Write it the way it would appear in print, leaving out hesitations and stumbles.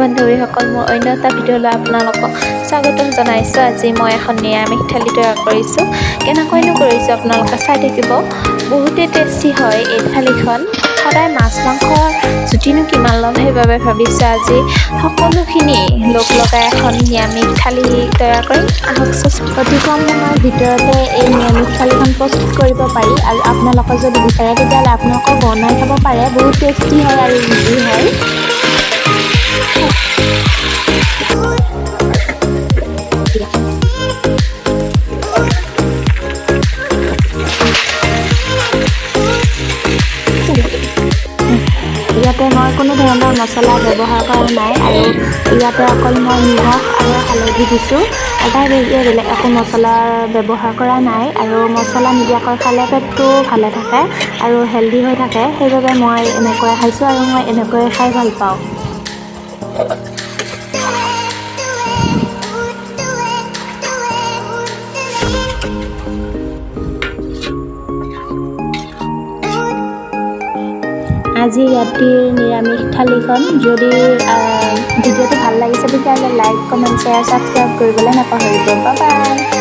বান্ধৱীসকল, মোৰ অন্য এটা ভিডিঅ'লৈ আপোনালোকক স্বাগতম জনাইছোঁ। আজি মই এখন নিৰামিষ থালি তৈয়াৰ কৰিছোঁ। কেনেকৈনো কৰিছোঁ আপোনালোকে চাই থাকিব। বহুতেই টেষ্টি হয় এই থালিখন। সদায় মাছ মাংসৰ জুতিনো কিমান ল'ম, সেইবাবে ভাবিছোঁ আজি সকলোখিনি লগ লগাই এখন নিৰামিষ থালি তৈয়াৰ কৰিম। আহকচোন। অতি কম সময়ৰ ভিতৰতে এই নিৰামিষ থালিখন প্ৰস্তুত কৰিব পাৰি, আৰু আপোনালোকে যদি বিচাৰে তেতিয়াহ'লে আপোনালোকেও বনাই খাব পাৰে। বহুত টেষ্টি হয় আৰু ইজি হয়। ইয়াতে মই কোনো ধৰণৰ মছলা ব্যৱহাৰ কৰা নাই, আৰু ইয়াতে অকল মই নিমখ আৰু হালধি দিছোঁ। তাৰ বাহিৰে বেলেগ একো মছলা ব্যৱহাৰ কৰা নাই, আৰু মছলা নিদিয়াকৈ খালে পেটটো ভালে থাকে আৰু হেল্ডি হৈ থাকে। সেইবাবে মই এনেকৈ খাইছোঁ, আৰু মই এনেকৈ খাই ভাল পাওঁ। আজি ৰাতিৰ নিৰামিষ থালিখন যদি ভিডিঅ'টো ভাল লাগিছে তেতিয়াহ'লে লাইক, কমেণ্ট, শ্বেয়াৰ, ছাবস্ক্ৰাইব কৰিবলৈ নাপাহৰিব। Bye bye.